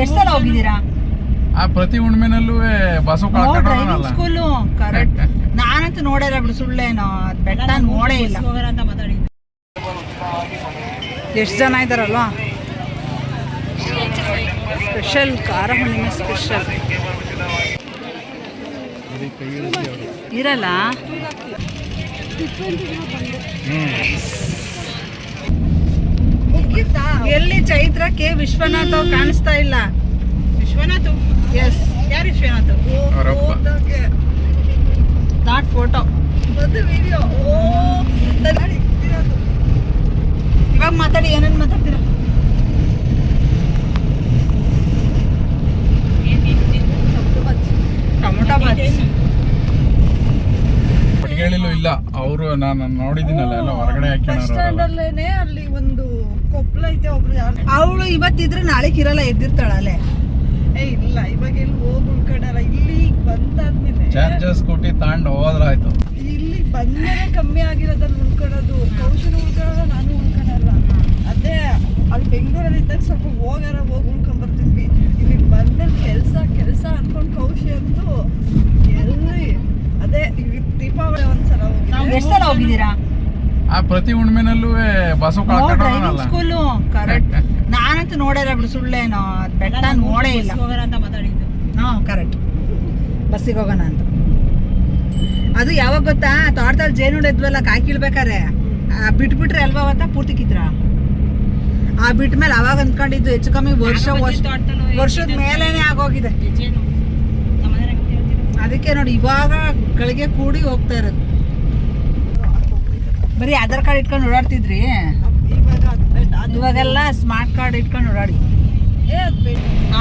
ಎಷ್ಟು ಸಲ ಹೋಗಿದ್ದೀರಾ? ಪ್ರತಿ ಹುಣ್ಣಿಮೆನಲ್ಲೂ ಬಸವ ಸ್ಕೂಲು ಕರೆಕ್ಟ್. ನಾನಂತೂ ನೋಡಿಲ್ಲ ಬಿಡು, ಸುಳ್ಳೇನೋ ಬೆಟ್ಟ ನೋಡೇ ಇಲ್ಲ. ಎಷ್ಟು ಜನ ಇದ್ದಾರಲ್ವಾ? ಸ್ಪೆಷಲ್ ಖಾರ ಹುಣ್ಣಿಮೆ ಸ್ಪೆಷಲ್ ಇರಲ್ಲ. ಎಲ್ಲಿ ಚೈತ್ರಕ್ಕೆ ವಿಶ್ವನಾಥ್ ಕಾಣಿಸ್ತಾ ಇಲ್ಲ. ವಿಶ್ವನಾಥ್ ಎಸ್, ಯಾರು ವಿಶ್ವನಾಥ್? Not photo, video. ಇವಾಗ ಮಾತಾಡಿ, ಏನೇನು ಮಾತಾಡ್ತೀರಾ? ಟೊಮೊಟೊ ಬಾಜಿ ಹೇಳಿಲ್ಲ ಇಲ್ಲ. ಅವರು ನಾನು ನೋಡಿದ್ದೀನಲ್ಲ, ಎಲ್ಲ ಹೊರಗಡೆ ಹಾಕ್ಯಾರೇನೆ. ಅಲ್ಲಿ ಒಂದು ಕೊಪ್ಪಳ ಐತೆ, ಒಬ್ರು ಅವಳು ಇವತ್ತಿದ್ರೆ ನಾಳೆಗೆ ಇರಲ್ಲ, ಎದ್ದಿರ್ತಾಳಲ್ಲೇ. ಇಲ್ಲ, ಇವಾಗ ಎಲ್ಲಿ ಹೋಗಿ ಉಳ್ಕೊಂಡಲ್ಲ. ಇಲ್ಲಿ ಬಂದಾದ್ಮೇಲೆ ಚಾರ್ಜರ್ ಸ್ಕೂಟಿ ತಗೊಂಡು ಹೋದ್ರಾಯ್ತು. ಇಲ್ಲಿ ಬಂದ್ಮೇಲೆ ಕಮ್ಮಿ ಆಗಿರೋದಲ್ಲಿ ಉಳ್ಕೊಳ್ಳೋದು. ಕೌಶಲ ಉಳ್ಕೊಳ್ಳಲ್ಲ, ನಾನು ಉಳ್ಕೊಳ್ಳಲ್ಲ. ಅದೇ ಅಲ್ಲಿ ಬೆಂಗಳೂರಲ್ಲಿ ಇದ್ದಾಗ ಸ್ವಲ್ಪ ಹೋಗಿ ಉಳ್ಕೊಂಡ್ ಬರ್ತಿದ್ವಿ. ಇಲ್ಲಿ ಬಂದ್ಮೇಲೆ ಕೆಲಸ ಅನ್ಕೊಂಡ್ ಕೌಶಿ ಅಂತೂ ಎಲ್ಲಿ ಅದೇ ದೀಪಾವಳಿ ಒಂದ್ಸಲ ಹೋಗಿ. ಎಷ್ಟು ಸಲ ಹೋಗಿದ್ದೀರಾ? ಪ್ರತಿ ಹುಣ್ಣಿಮೆನಲ್ಲೂ ಬಸವ ಸ್ಕೂಲು ಕರೆಕ್ಟ್. ನಾನಂತೂ ನೋಡಿಲ್ಲ ಬಿಡು, ಸುಳ್ಳೇನೋ ಬೆಟ್ಟ ನೋಡೇ ಇಲ್ಲ. ಕರೆಕ್ಟ್, ಬಸ್ಸಿಗೆ ಹೋಗೋಣ ಅಂತ. ಅದು ಯಾವಾಗ ಗೊತ್ತಾ? ತೋಟದಲ್ಲಿ ಜೇನುಂಡೆ ಇದ್ವಲ್ಲ, ಕಾಯಿ ಕೀಳ್ಬೇಕಾರೆ ಬಿಟ್ಬಿಟ್ರೆ ಅಲ್ವಾ ಅವತ್ತ ಪೂರ್ತಿ ಕಿತ್ರ. ಆ ಬಿಟ್ಮೇಲೆ ಅವಾಗ ಅಂದ್ಕೊಂಡಿದ್ದು ಹೆಚ್ಚು ಕಮ್ಮಿ ವರ್ಷದ ಮೇಲೇನೆ ಆಗೋಗಿದೆ. ಅದಕ್ಕೆ ನೋಡಿ ಇವಾಗ ಗಳಿಗೆ ಕೂಡಿ ಹೋಗ್ತಾ ಇರೋದು. ಬರೀ ಆಧಾರ್ ಕಾರ್ಡ್ ಇಟ್ಕೊಂಡು ಓಡಾಡ್ತಿದ್ರಿ, ಇವಾಗೆಲ್ಲ ಸ್ಮಾರ್ಟ್ ಕಾರ್ಡ್ ಇಟ್ಕೊಂಡು ಓಡಾಡಿ.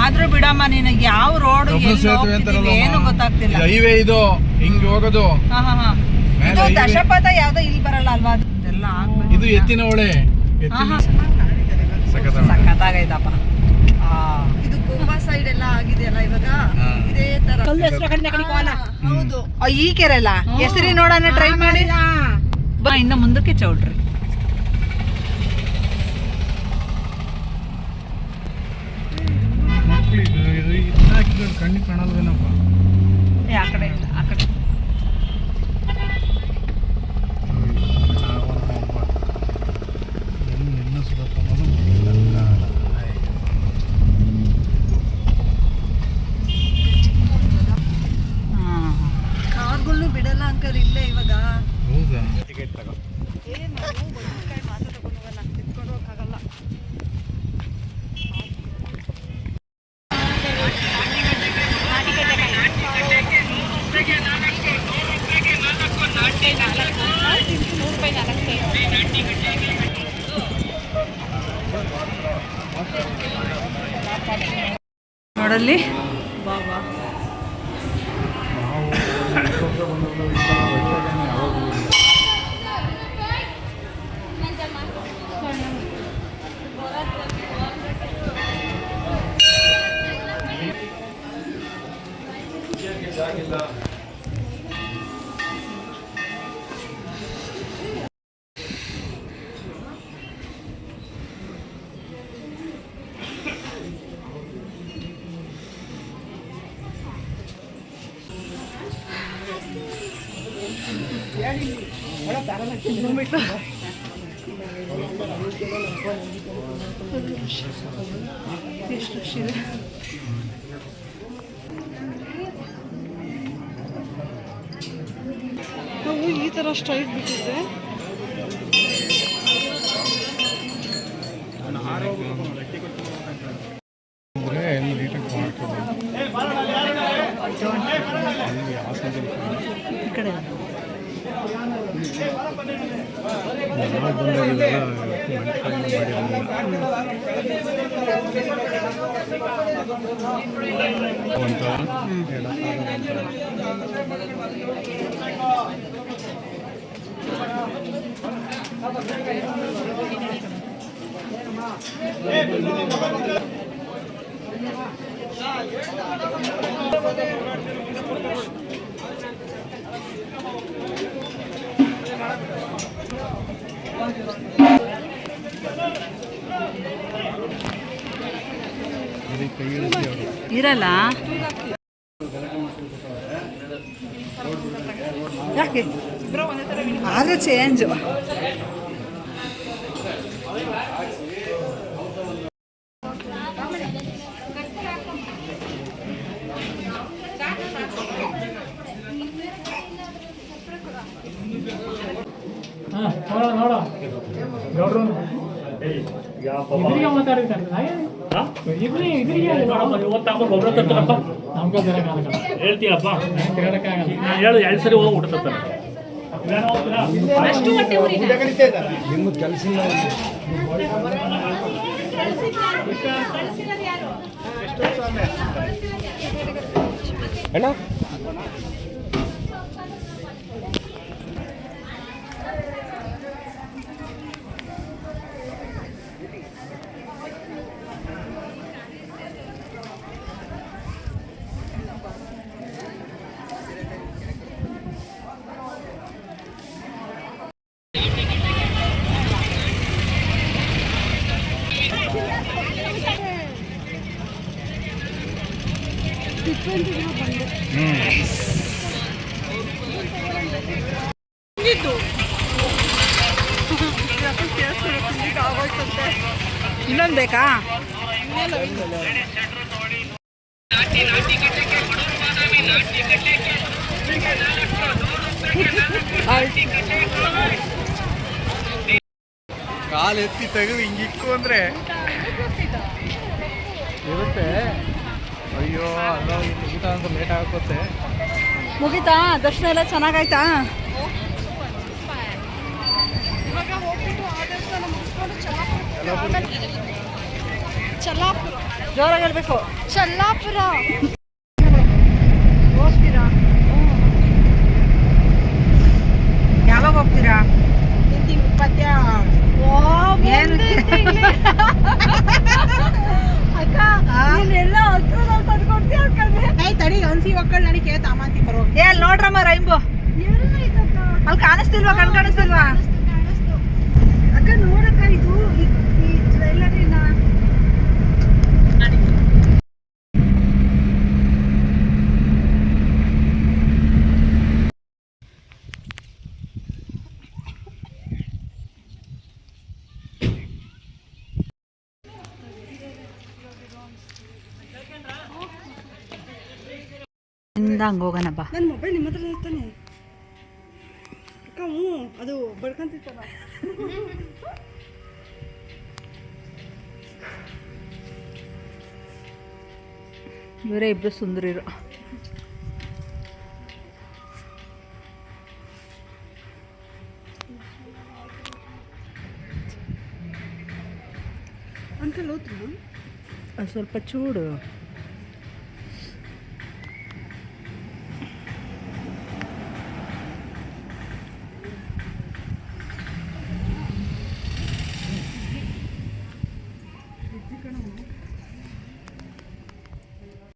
ಆದ್ರೂ ಬಿಡಮ್ಮ, ನಿನಗೆ ಯಾವ ರೋಡ್ ಏನು ಗೊತ್ತಾಗ್ತಿಲ್ಲ. ಹೈವೇ ಇದು ಹಿಂಗ್ ಹೋಗೋದು. ಇದು ದಶಪಥ ಯಾವ್ದೋ ಇಲ್ಲಿ ಬರಲ್ಲ ಅಲ್ವಾ? ಅದೆಲ್ಲ ಇದು ಎತ್ತಿನ ಹೊಳೆ. ಸಖತ್ತಾಗೈತಪ್ಪ. ಇದು ಗೋವಾ ಸೈಡ್ ಎಲ್ಲ ಆಗಿದೆಯಲ್ಲ ಇವಾಗ, ಇದೇ ತರ. ಹೌದು, ಈ ಕೆರೆ ಅಲ್ಲ, ಹೆಸರಿ ನೋಡೋಣ, ಟ್ರೈ ಮಾಡಿ. ಇನ್ನು ಮುಂದಕ್ಕೆ ಚೌಟ್ರಿ. ಕಣ್ಣಿ ಕಾಣಲ್ವೇನಪ್ಪ? ಆ ಕಡೆ ಇಲ್ಲ, ಆ ಕಡೆ. ಕಾರ್ಗಳು ಬಿಡಲ್ಲ ಅಂಕಲ್ ಇಲ್ಲೇ ಇವಾಗ. ಹೌದಾ? ಮಾತು ತಗೊಂಡವಲ್ಲ, ತಿಳ್ಕೊಂಡು ಹೋಗಕ್ಕಾಗಲ್ಲ. ನೋಡಲ್ಲಿ ಬಾಬಾ ನಾವು ಈ ತರ ಸ್ಟ್ರೈಟ್ ಬಿಟ್ಟಿದ್ರೆ ಈ ಕಡೆ ಇರಲ್ಲ ಯಾಕೆ ಆದರೆ ಚೇಂಜು. ಹೇಳ್ತೀಯಪ್ಪ ಹೇಳು 2 ಸರಿ ಹೋಗಿ ಊಟ ತರ್ತಾನೆ. ನಿಮ್ಮ ಕೆಲಸ ಅಣ್ಣ ಇನ್ನೊಂದು ಬೇಕಾ? ಕಾಲು ಎತ್ತಿ ತೆಗೆದು ಹಿಂಗಿಕ್ಕು ಅಂದ್ರೆ ಇರುತ್ತೆ. ಅಯ್ಯೋ ಅಲ್ಲ ಊಟ ಅಂತ ಲೇಟ್ ಆಗುತ್ತೆ. ಮುಗೀತಾ? ದರ್ಶನ ಎಲ್ಲ ಚೆನ್ನಾಗಾಯ್ತಾ? ಚಲ್ಲಾಪುರ ಜೋರಾಗಿ ಹೇಳ್ಬೇಕು. ಚಲ್ಲಾಪುರ ಹೋಗ್ತೀರಾ? ಯಾವಾಗ ಹೋಗ್ತೀರಾ? ಏನು? ಅಕ್ಕ ನೀನೆಲ್ಲ ಹತ್ರದಲ್ಲಿ ತಂದ್ಕೊಡ್ತೀಯ ಅನ್ಕೊಂಡ್ರೆ. ತಡಿ ಅನ್ಸಿ ಮಕ್ಕಳು ನನಗೆ ತಾಮಂತಿ ಬರೋ ಏ ಅಲ್ಲಿ ನೋಡ್ರಮ್ಮ ರೈಂಬೋ ಅಲ್ಲಿ ಕಾಣಿಸ್ತಿಲ್ವಾ? ಕಣ್ ಕಾಣಿಸ್ತಿಲ್ವಾ? ಅಕ್ಕ ನೋಡಕ್ಕ ಇದು ಈ ಜ್ಯುವೆಲ್ಲರಿನ ಹಂಗೆ ಹೋಗೋಣ ಬಾ. ನನ್ನ ಮೊಬೈಲ್ ನಿಮ್ಮ ಹತ್ರ ಇರ್ತಾನೆ ಅಕ್ಕ. ಅದು ಬಡ್ಕೊಂತಿತ್ತಲ್ಲ. ಇವರೇ ಇಬ್ಬರು ಸುಂದರಿರು. ಅಂಕಲ್ ಹೋದ್ರು ಅದು ಸ್ವಲ್ಪ ಚೂಡು.